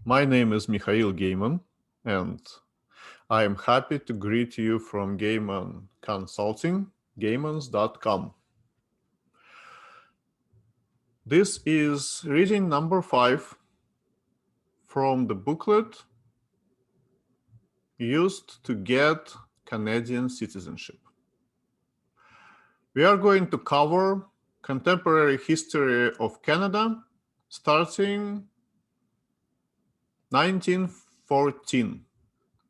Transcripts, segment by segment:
My name is Mikhail Gaiman, and I am happy to greet you from Gaiman Consulting, gaimans.com. This is reading number 5 from the booklet used to get Canadian citizenship. We are going to cover contemporary history of Canada starting 1914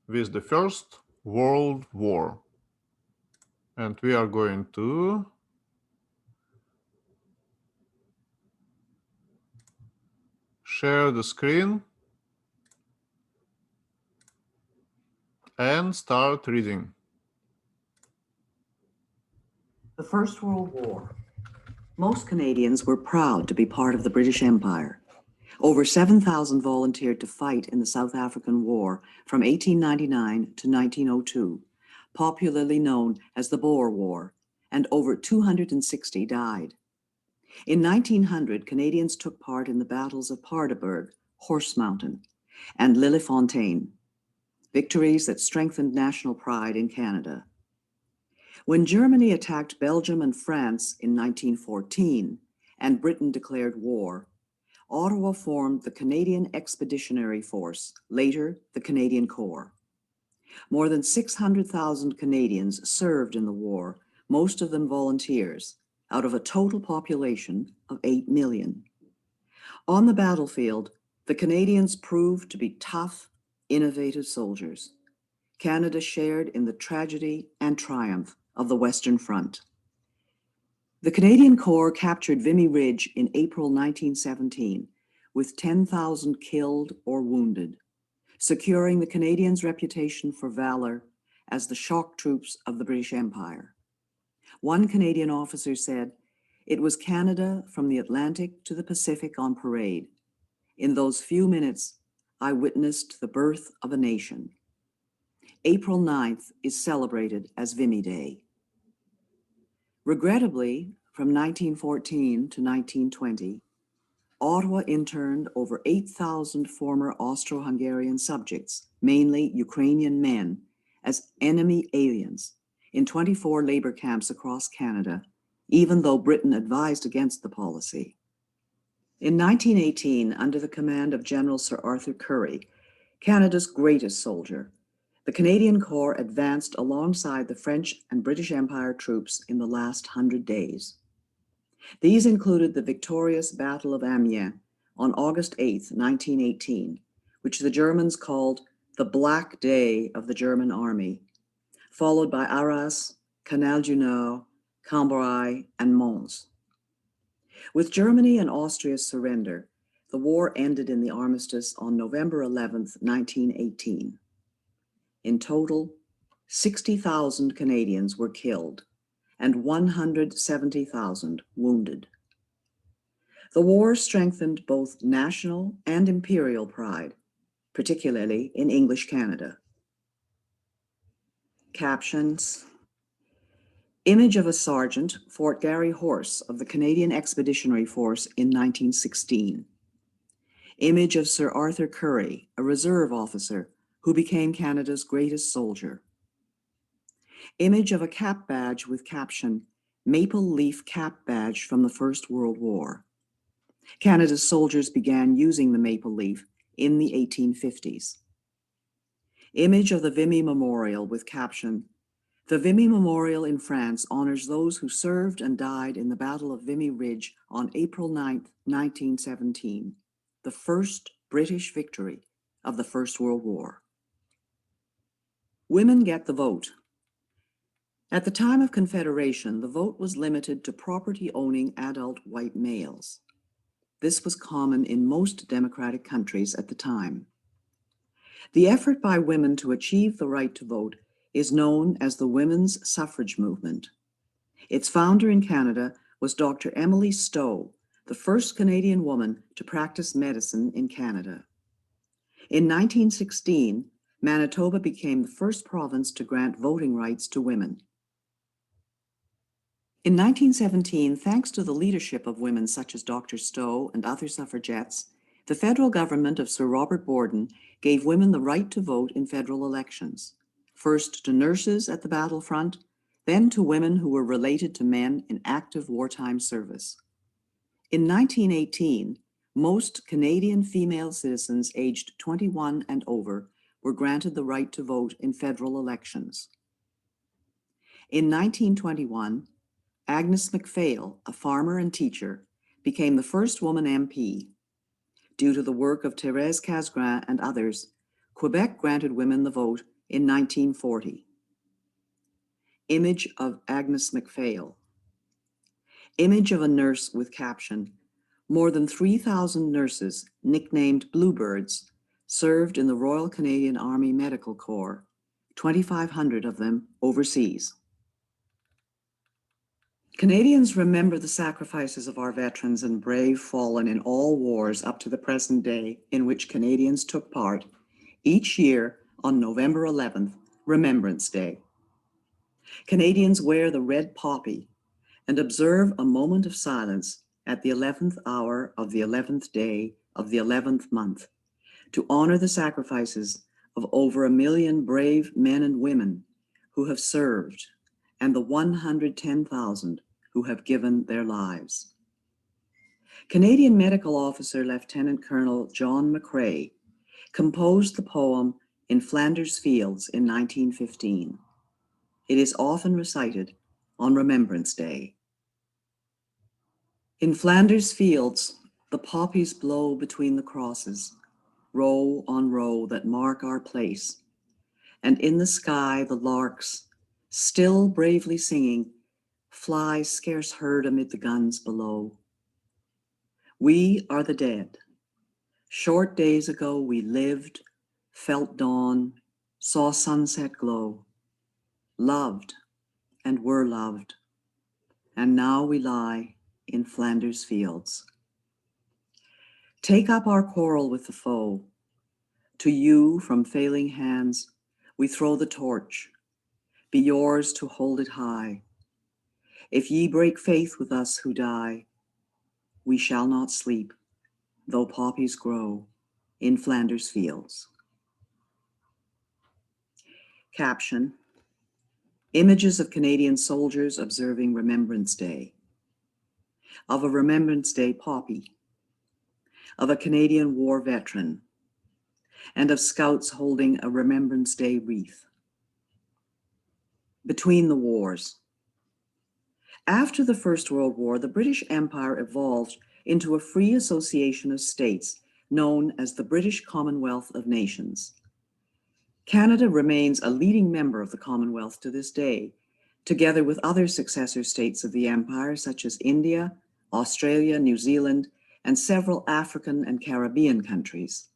with the First World War. And we are going to share the screen and start reading. The First World War. Most Canadians were proud to be part of the British Empire. Over 7,000 volunteered to fight in the South African War from 1899 to 1902, popularly known as the Boer War, and over 260 died. In 1900, Canadians took part in the battles of Paardeberg, Horse Mountain, and Lillefontaine, victories that strengthened national pride in Canada. When Germany attacked Belgium and France in 1914 and Britain declared war, Ottawa formed the Canadian Expeditionary Force, later the Canadian Corps. More than 600,000 Canadians served in the war, most of them volunteers, out of a total population of 8 million. On the battlefield, the Canadians proved to be tough, innovative soldiers. Canada shared in the tragedy and triumph of the Western Front. The Canadian Corps captured Vimy Ridge in April 1917, with 10,000 killed or wounded, securing the Canadians' reputation for valor as the shock troops of the British Empire. One Canadian officer said, "It was Canada from the Atlantic to the Pacific on parade. In those few minutes, I witnessed the birth of a nation." April 9th is celebrated as Vimy Day. Regrettably, from 1914 to 1920, Ottawa interned over 8,000 former Austro-Hungarian subjects, mainly Ukrainian men, as enemy aliens in 24 labor camps across Canada, even though Britain advised against the policy. In 1918, under the command of General Sir Arthur Currie, Canada's greatest soldier, the Canadian Corps advanced alongside the French and British Empire troops in the last 100 days. These included the victorious Battle of Amiens on August 8, 1918, which the Germans called the Black Day of the German Army, followed by Arras, Canal du Nord, Cambrai, and Mons. With Germany and Austria's surrender, the war ended in the armistice on November 11, 1918. In total, 60,000 Canadians were killed and 170,000 wounded. The war strengthened both national and imperial pride, particularly in English Canada. Captions. Image of a sergeant, Fort Garry Horse of the Canadian Expeditionary Force in 1916. Image of Sir Arthur Currie, a reserve officer who became Canada's greatest soldier. Image of a cap badge with caption, "Maple Leaf Cap Badge from the First World War." Canada's soldiers began using the maple leaf in the 1850s. Image of the Vimy Memorial with caption, "The Vimy Memorial in France honors those who served and died in the Battle of Vimy Ridge on April 9, 1917, the first British victory of the First World War." Women get the vote. At the time of Confederation, the vote was limited to property-owning adult white males. This was common in most democratic countries at the time. The effort by women to achieve the right to vote is known as the women's suffrage movement. Its founder in Canada was Dr. Emily Stowe, the first Canadian woman to practice medicine in Canada. In 1916, Manitoba became the first province to grant voting rights to women. In 1917, thanks to the leadership of women such as Dr. Stowe and other suffragettes, The federal government of Sir Robert Borden gave women the right to vote in federal elections, first to nurses at the battlefront, then to women who were related to men in active wartime service. In 1918, most Canadian female citizens aged 21 and over were granted the right to vote in federal elections. In 1921, Agnes MacPhail, a farmer and teacher, became the first woman MP. Due to the work of Thérèse Casgrain and others, Quebec granted women the vote in 1940. Image of Agnes MacPhail. Image of a nurse with caption, "More than 3,000 nurses, nicknamed Bluebirds, served in the Royal Canadian Army Medical Corps, 2,500 of them overseas." Canadians remember the sacrifices of our veterans and brave fallen in all wars up to the present day in which Canadians took part, each year on November 11th, Remembrance Day. Canadians wear the red poppy and observe a moment of silence at the 11th hour of the 11th day of the 11th month to honor the sacrifices of over 1 million brave men and women who have served and the 110,000 who have given their lives. Canadian Medical Officer Lieutenant Colonel John McCrae composed the poem In Flanders Fields in 1915. It is often recited on Remembrance Day. In Flanders Fields, the poppies blow between the crosses, row on row that mark our place, and in the sky the larks, still bravely singing, fly scarce heard amid the guns below. We are the dead. Short days ago we lived, felt dawn, saw sunset glow, loved and were loved, and now we lie in Flanders Fields. Take up our quarrel with the foe. To you from failing hands we throw the torch. Be yours to hold it high. If ye break faith with us who die, we shall not sleep, though poppies grow in Flanders Fields. Caption: Images of Canadian soldiers observing Remembrance Day. Of a Remembrance Day poppy. Of a Canadian war veteran. And of scouts holding a Remembrance Day wreath. Between the wars. After the First World War, the British Empire evolved into a free association of states known as the British Commonwealth of Nations. Canada remains a leading member of the Commonwealth to this day, together with other successor states of the empire such as India, Australia, New Zealand, and several African and Caribbean countries.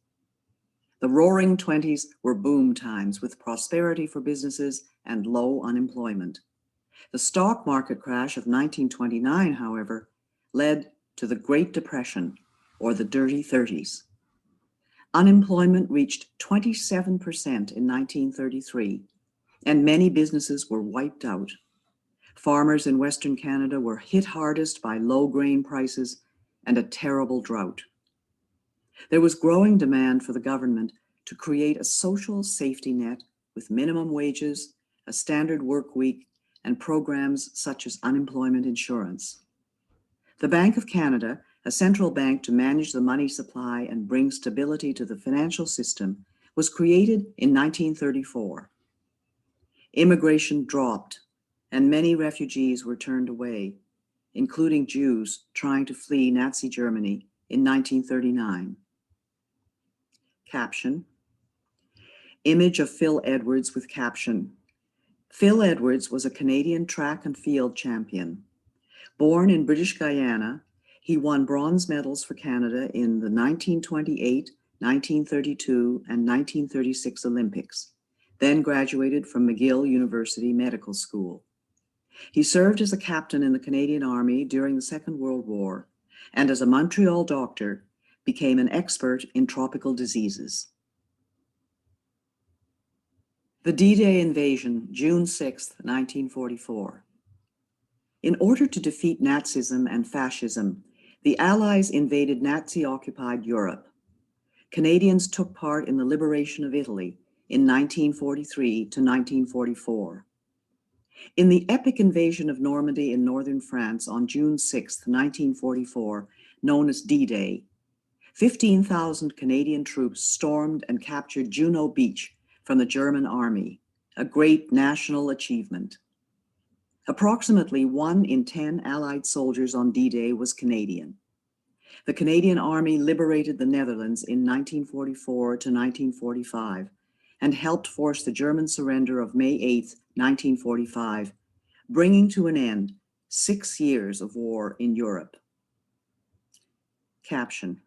The Roaring Twenties were boom times with prosperity for businesses and low unemployment. The stock market crash of 1929, however, led to the Great Depression, or the Dirty 30s. Unemployment reached 27% in 1933, and many businesses were wiped out. Farmers in Western Canada were hit hardest by low grain prices and a terrible drought. There was growing demand for the government to create a social safety net with minimum wages, a standard work week, and programs such as unemployment insurance. The Bank of Canada, a central bank to manage the money supply and bring stability to the financial system, was created in 1934. Immigration dropped, and many refugees were turned away, including Jews trying to flee Nazi Germany in 1939. Caption: Image of Phil Edwards with caption: Phil Edwards was a Canadian track and field champion. Born in British Guyana, he won bronze medals for Canada in the 1928, 1932, and 1936 Olympics, then graduated from McGill University Medical School. He served as a captain in the Canadian Army during the Second World War, and as a Montreal doctor, became an expert in tropical diseases. The D-Day invasion, June 6, 1944. In order to defeat Nazism and fascism, the Allies invaded Nazi-occupied Europe. Canadians took part in the liberation of Italy in 1943 to 1944. In the epic invasion of Normandy in northern France on June 6, 1944, known as D-Day, 15,000 Canadian troops stormed and captured Juno Beach from the German army, a great national achievement. Approximately 1 in 10 Allied soldiers on D-Day was Canadian. The Canadian Army liberated the Netherlands in 1944 to 1945 and helped force the German surrender of May 8, 1945, bringing to an end 6 years of war in Europe. Caption.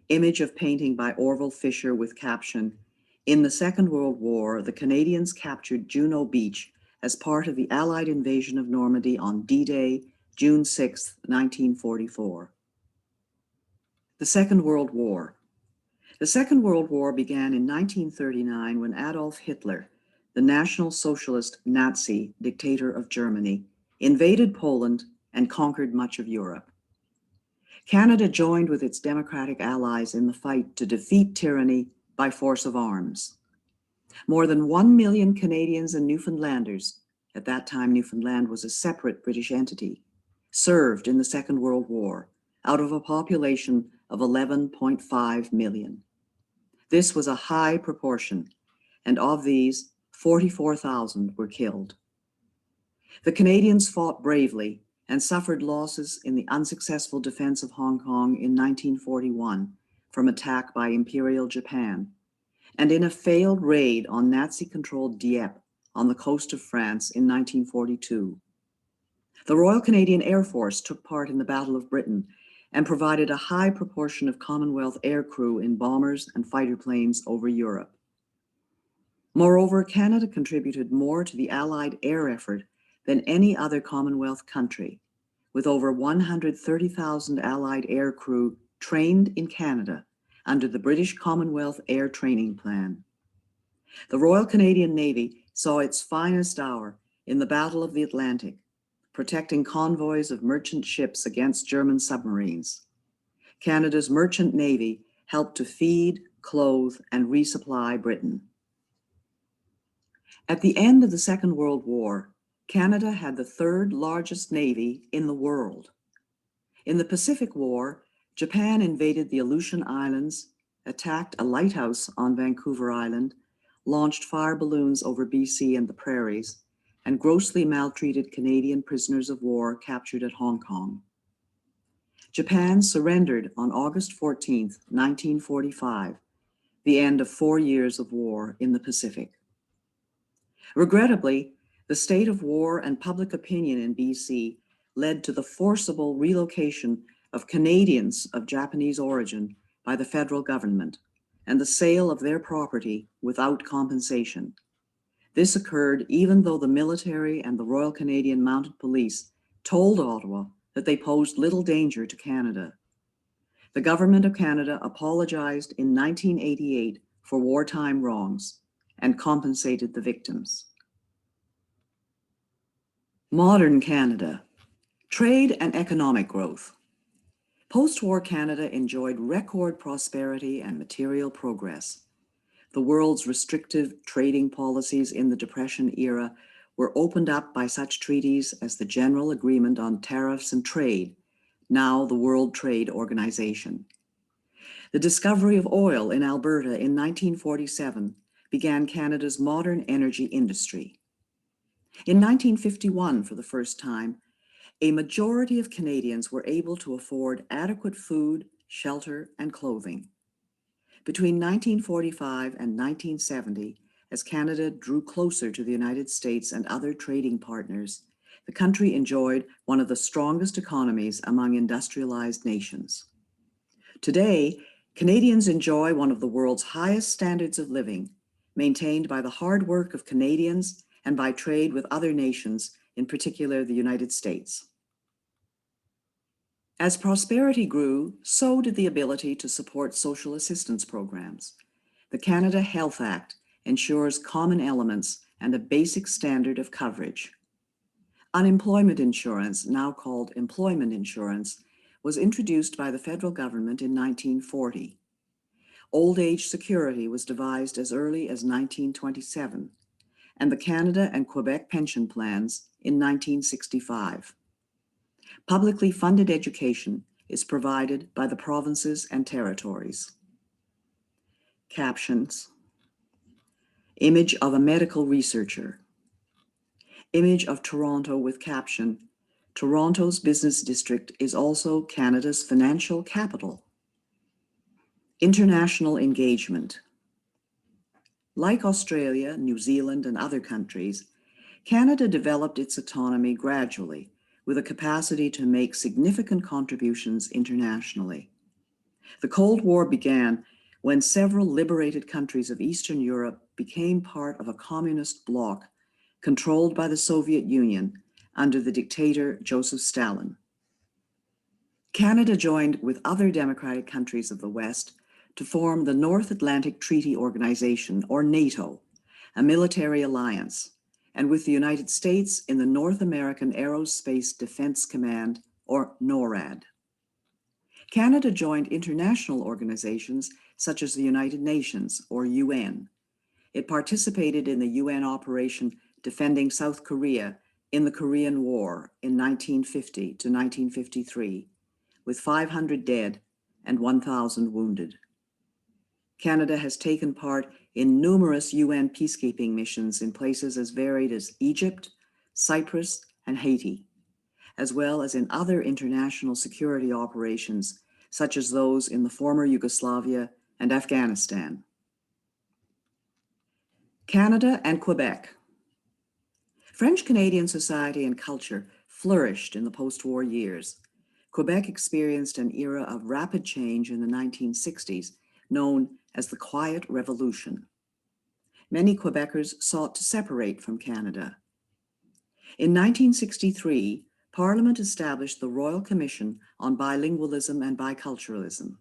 Image of painting by Orville Fisher with caption, "In the Second World War, the Canadians captured Juno Beach as part of the Allied invasion of Normandy on D-Day, June 6, 1944. The Second World War. The Second World War began in 1939 when Adolf Hitler, the National Socialist Nazi dictator of Germany, invaded Poland and conquered much of Europe. Canada joined with its democratic allies in the fight to defeat tyranny by force of arms. More than 1 million Canadians and Newfoundlanders, at that time Newfoundland was a separate British entity, served in the Second World War out of a population of 11.5 million. This was a high proportion, and of these, 44,000 were killed. The Canadians fought bravely and suffered losses in the unsuccessful defense of Hong Kong in 1941 from attack by Imperial Japan, and in a failed raid on Nazi-controlled Dieppe on the coast of France in 1942. The Royal Canadian Air Force took part in the Battle of Britain and provided a high proportion of Commonwealth aircrew in bombers and fighter planes over Europe. Moreover, Canada contributed more to the Allied air effort than any other Commonwealth country, with over 130,000 Allied aircrew trained in Canada under the British Commonwealth Air Training Plan. The Royal Canadian Navy saw its finest hour in the Battle of the Atlantic, protecting convoys of merchant ships against German submarines. Canada's merchant navy helped to feed, clothe, and resupply Britain. At the end of the Second World War, Canada had the third largest navy in the world. In the Pacific War, Japan invaded the Aleutian Islands, attacked a lighthouse on Vancouver Island, launched fire balloons over BC and the prairies, and grossly maltreated Canadian prisoners of war captured at Hong Kong. Japan surrendered on August 14, 1945, the end of 4 years of war in the Pacific. Regrettably, the state of war and public opinion in BC led to the forcible relocation of Canadians of Japanese origin by the federal government and the sale of their property without compensation. This occurred even though the military and the Royal Canadian Mounted Police told Ottawa that they posed little danger to Canada. The Government of Canada apologized in 1988 for wartime wrongs and compensated the victims. Modern Canada. Trade and economic growth. Post-war Canada enjoyed record prosperity and material progress. The world's restrictive trading policies in the Depression era were opened up by such treaties as the General Agreement on Tariffs and Trade, now the World Trade Organization. The discovery of oil in Alberta in 1947 began Canada's modern energy industry. In 1951, for the first time, a majority of Canadians were able to afford adequate food, shelter, and clothing. Between 1945 and 1970, as Canada drew closer to the United States and other trading partners, the country enjoyed one of the strongest economies among industrialized nations. Today, Canadians enjoy one of the world's highest standards of living, maintained by the hard work of Canadians and by trade with other nations, in particular the United States. As prosperity grew, so did the ability to support social assistance programs. The Canada Health Act ensures common elements and a basic standard of coverage. Unemployment insurance, now called employment insurance, was introduced by the federal government in 1940. Old age security was devised as early as 1927, and the Canada and Quebec pension plans in 1965. Publicly funded education is provided by the provinces and territories. Captions. Image of a medical researcher. Image of Toronto with caption, Toronto's business district is also Canada's financial capital. International engagement. Like Australia, New Zealand, and other countries, Canada developed its autonomy gradually with a capacity to make significant contributions internationally. The Cold War began when several liberated countries of Eastern Europe became part of a communist bloc controlled by the Soviet Union under the dictator Joseph Stalin. Canada joined with other democratic countries of the West to form the North Atlantic Treaty Organization, or NATO, a military alliance, and with the United States in the North American Aerospace Defense Command, or NORAD. Canada joined international organizations such as the United Nations, or UN. It participated in the UN operation defending South Korea in the Korean War in 1950 to 1953, with 500 dead and 1,000 wounded. Canada has taken part in numerous UN peacekeeping missions in places as varied as Egypt, Cyprus, and Haiti, as well as in other international security operations, such as those in the former Yugoslavia and Afghanistan. Canada and Quebec. French-Canadian society and culture flourished in the post-war years. Quebec experienced an era of rapid change in the 1960s, known as the Quiet Revolution. Many Quebecers sought to separate from Canada. In 1963, Parliament established the Royal Commission on Bilingualism and Biculturalism.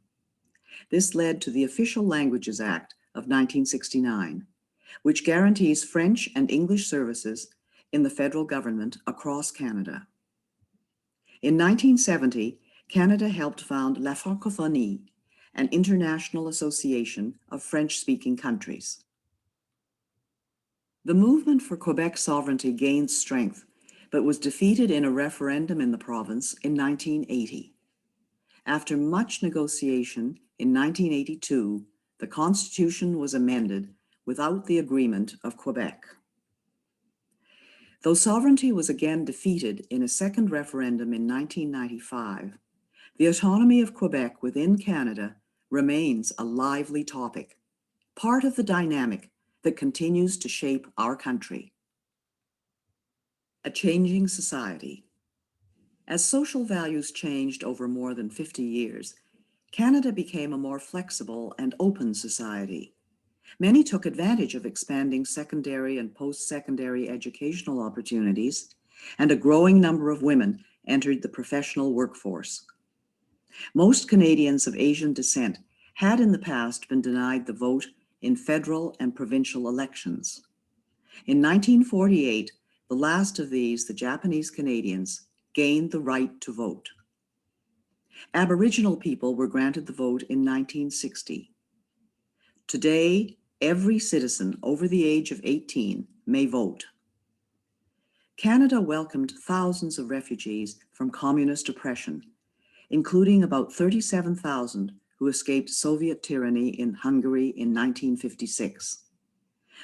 This led to the Official Languages Act of 1969, which guarantees French and English services in the federal government across Canada. In 1970, Canada helped found La Francophonie, an international association of French-speaking countries. The movement for Quebec sovereignty gained strength, but was defeated in a referendum in the province in 1980. After much negotiation, in 1982, the Constitution was amended without the agreement of Quebec. Though sovereignty was again defeated in a second referendum in 1995, the autonomy of Quebec within Canada remains a lively topic, part of the dynamic that continues to shape our country. A changing society. As social values changed over more than 50 years, Canada became a more flexible and open society. Many took advantage of expanding secondary and post-secondary educational opportunities, and a growing number of women entered the professional workforce. Most Canadians of Asian descent had in the past been denied the vote in federal and provincial elections. In 1948, the last of these, the Japanese Canadians, gained the right to vote. Aboriginal people were granted the vote in 1960. Today, every citizen over the age of 18 may vote. Canada welcomed thousands of refugees from communist oppression, including about 37,000 who escaped Soviet tyranny in Hungary in 1956.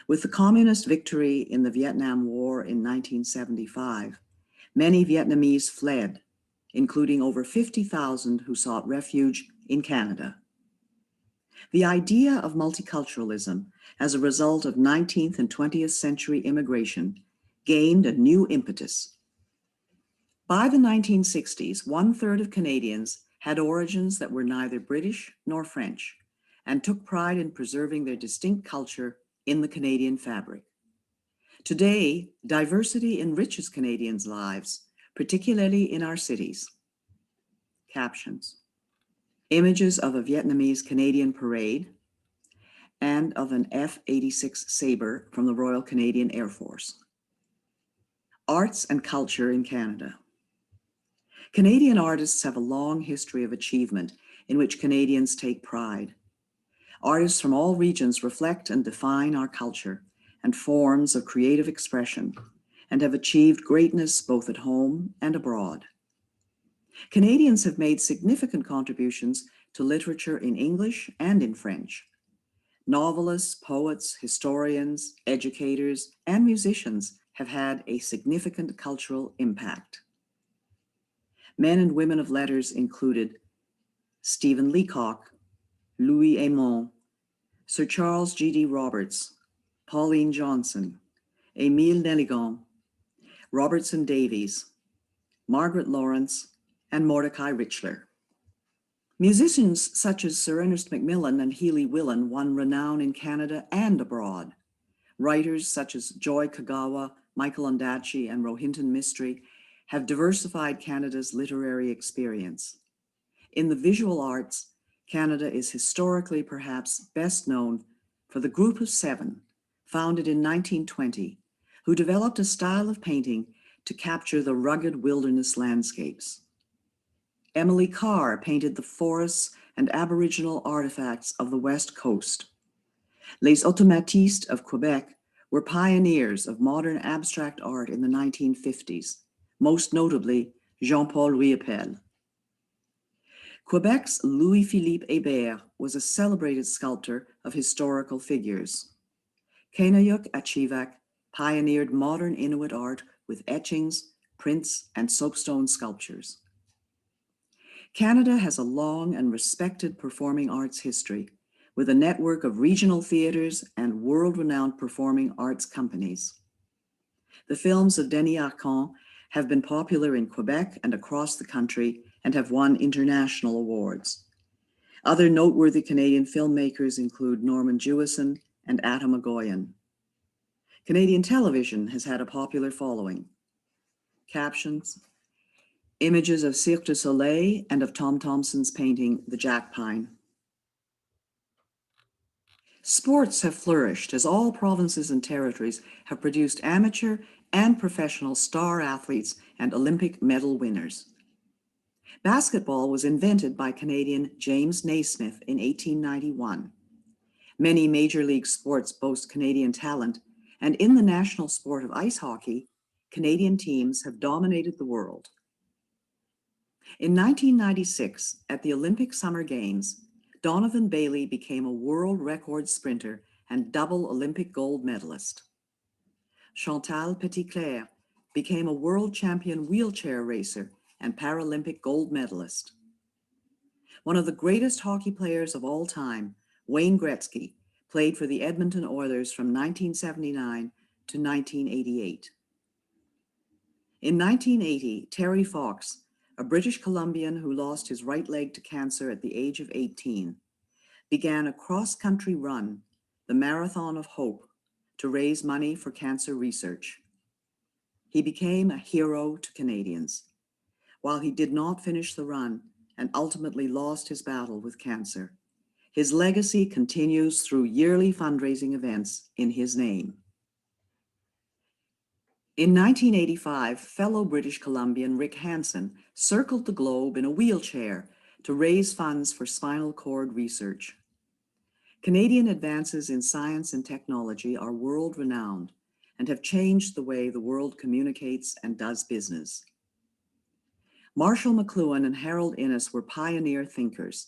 With the communist victory in the Vietnam War in 1975, many Vietnamese fled, including over 50,000 who sought refuge in Canada. The idea of multiculturalism as a result of 19th and 20th century immigration gained a new impetus. By the 1960s, 1/3 of Canadians had origins that were neither British nor French, and took pride in preserving their distinct culture in the Canadian fabric. Today, diversity enriches Canadians' lives, particularly in our cities. Captions. Images of a Vietnamese Canadian parade and of an F-86 Sabre from the Royal Canadian Air Force. Arts and culture in Canada. Canadian artists have a long history of achievement in which Canadians take pride. Artists from all regions reflect and define our culture and forms of creative expression, and have achieved greatness both at home and abroad. Canadians have made significant contributions to literature in English and in French. Novelists, poets, historians, educators, and musicians have had a significant cultural impact. Men and women of letters included Stephen Leacock, Louis Aymon, Sir Charles G.D. Roberts, Pauline Johnson, Émile Nelligan, Robertson Davies, Margaret Lawrence, and Mordecai Richler. Musicians such as Sir Ernest Macmillan and Healy Willan won renown in Canada and abroad. Writers such as Joy Kagawa, Michael Ondaatje, and Rohinton Mistry have diversified Canada's literary experience. In the visual arts, Canada is historically perhaps best known for the Group of Seven, founded in 1920, who developed a style of painting to capture the rugged wilderness landscapes. Emily Carr painted the forests and Aboriginal artifacts of the West Coast. Les Automatistes of Quebec were pioneers of modern abstract art in the 1950s, most notably Jean-Paul Riopelle. Quebec's Louis-Philippe Hébert was a celebrated sculptor of historical figures. Kainayuk Achivak pioneered modern Inuit art with etchings, prints, and soapstone sculptures. Canada has a long and respected performing arts history, with a network of regional theaters and world-renowned performing arts companies. The films of Denis Arcand have been popular in Quebec and across the country and have won international awards. Other noteworthy Canadian filmmakers include Norman Jewison and Atom Egoyan. Canadian television has had a popular following. Captions: images of Cirque du Soleil and of Tom Thomson's painting, The Jack Pine. Sports have flourished as all provinces and territories have produced amateur and professional star athletes and Olympic medal winners. Basketball was invented by Canadian James Naismith in 1891. Many major league sports boast Canadian talent, and in the national sport of ice hockey, Canadian teams have dominated the world. In 1996, at the Olympic Summer Games, Donovan Bailey became a world record sprinter and double Olympic gold medalist. Chantal Petitclerc became a world champion wheelchair racer and Paralympic gold medalist. One of the greatest hockey players of all time, Wayne Gretzky, played for the Edmonton Oilers from 1979 to 1988. In 1980, Terry Fox, a British Columbian who lost his right leg to cancer at the age of 18, began a cross-country run, the Marathon of Hope, to raise money for cancer research. He became a hero to Canadians. While he did not finish the run and ultimately lost his battle with cancer, his legacy continues through yearly fundraising events in his name. In 1985, fellow British Columbian Rick Hansen circled the globe in a wheelchair to raise funds for spinal cord research. Canadian advances in science and technology are world-renowned and have changed the way the world communicates and does business. Marshall McLuhan and Harold Innis were pioneer thinkers.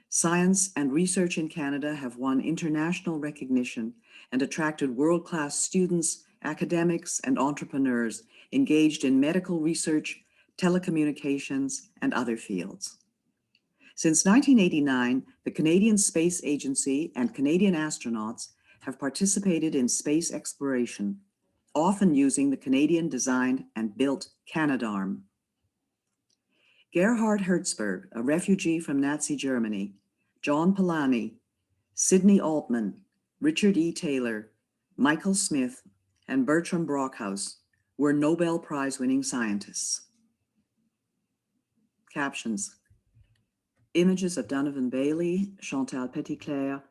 Science and research in Canada have won international recognition and attracted world-class students, academics, and entrepreneurs engaged in medical research, telecommunications, and other fields. Since 1989, the Canadian Space Agency and Canadian astronauts have participated in space exploration, often using the Canadian-designed and built Canadarm. Gerhard Hertzberg, a refugee from Nazi Germany, John Polanyi, Sidney Altman, Richard E. Taylor, Michael Smith, and Bertram Brockhaus were Nobel Prize-winning scientists. Captions: images of Donovan Bailey, Chantal Petitclerc,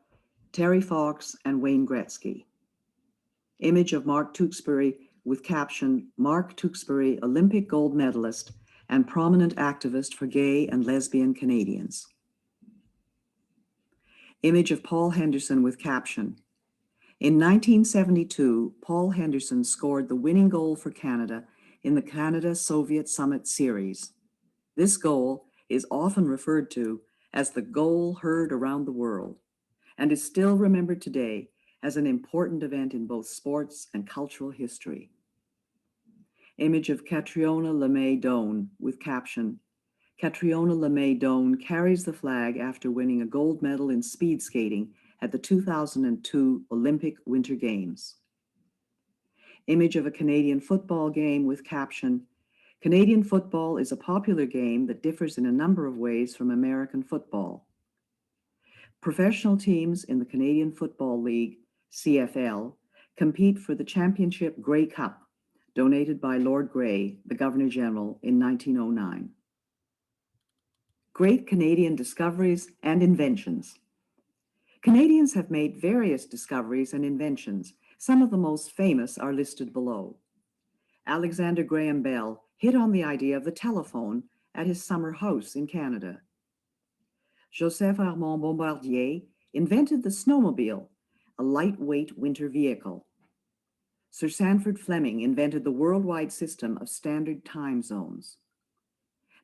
Terry Fox, and Wayne Gretzky. Image of Mark Tewksbury with caption, Mark Tewksbury, Olympic gold medalist and prominent activist for gay and lesbian Canadians. Image of Paul Henderson with caption. In 1972, Paul Henderson scored the winning goal for Canada in the Canada-Soviet Summit Series. This goal is often referred to as the goal heard around the world and is still remembered today as an important event in both sports and cultural history. Image of Catriona LeMay Doan with caption, Catriona LeMay Doan carries the flag after winning a gold medal in speed skating at the 2002 Olympic Winter Games. Image of a Canadian football game with caption, Canadian football is a popular game that differs in a number of ways from American football. Professional teams in the Canadian Football League, CFL, compete for the championship Grey Cup, donated by Lord Grey, the Governor-General, in 1909. Great Canadian discoveries and inventions. Canadians have made various discoveries and inventions. Some of the most famous are listed below. Alexander Graham Bell hit on the idea of the telephone at his summer house in Canada. Joseph Armand Bombardier invented the snowmobile, a lightweight winter vehicle. Sir Sanford Fleming invented the worldwide system of standard time zones.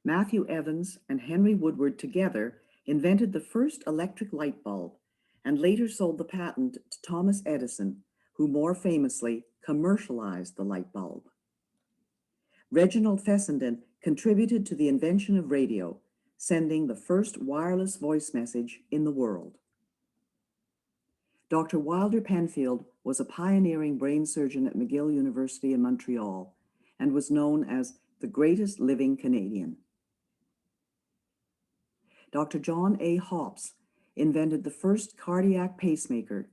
Matthew Evans and Henry Woodward together invented the first electric light bulb and later sold the patent to Thomas Edison, who more famously commercialized the light bulb. Reginald Fessenden contributed to the invention of radio, sending the first wireless voice message in the world. Dr. Wilder Penfield was a pioneering brain surgeon at McGill University in Montreal and was known as the greatest living Canadian. Dr. John A. Hopps invented the first cardiac pacemaker,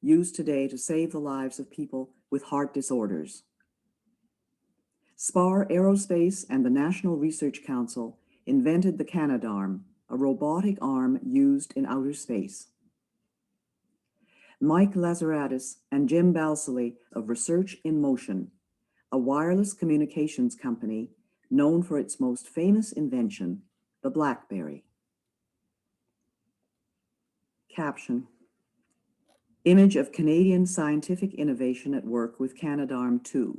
used today to save the lives of people with heart disorders. Spar Aerospace and the National Research Council invented the Canadarm, a robotic arm used in outer space. Mike Lazaradis and Jim Balsillie of Research in Motion, a wireless communications company known for its most famous invention, the BlackBerry. Caption. Image of Canadian scientific innovation at work with Canadarm2.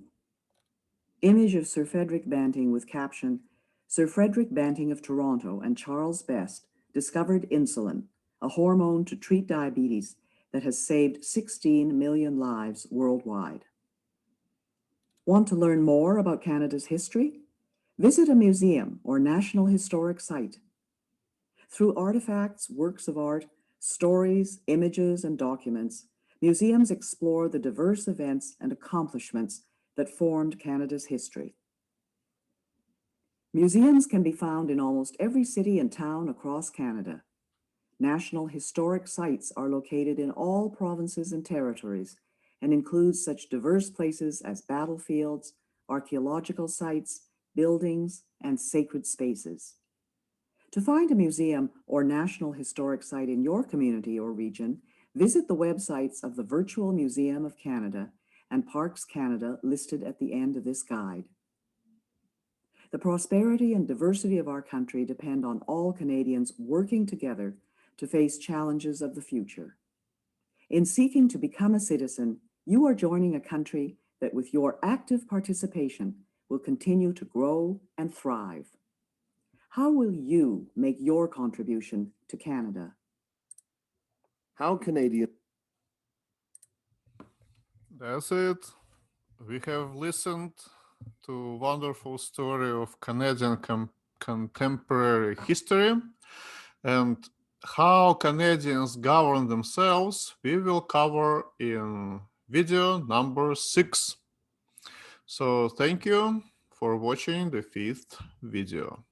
Image of Sir Frederick Banting with caption, Sir Frederick Banting of Toronto and Charles Best discovered insulin, a hormone to treat diabetes that has saved 16 million lives worldwide. Want to learn more about Canada's history? Visit a museum or national historic site. Through artifacts, works of art, stories, images, and documents, museums explore the diverse events and accomplishments that formed Canada's history. Museums can be found in almost every city and town across Canada. National historic sites are located in all provinces and territories and include such diverse places as battlefields, archaeological sites, buildings, and sacred spaces. To find a museum or national historic site in your community or region, visit the websites of the Virtual Museum of Canada and Parks Canada listed at the end of this guide. The prosperity and diversity of our country depend on all Canadians working together to face challenges of the future. In seeking to become a citizen, you are joining a country that with your active participation will continue to grow and thrive. How will you make your contribution to Canada? How Canadian. That's it. We have listened to a wonderful story of Canadian contemporary history and how Canadians govern themselves. We will cover in video number 6. So thank you for watching the 5th video.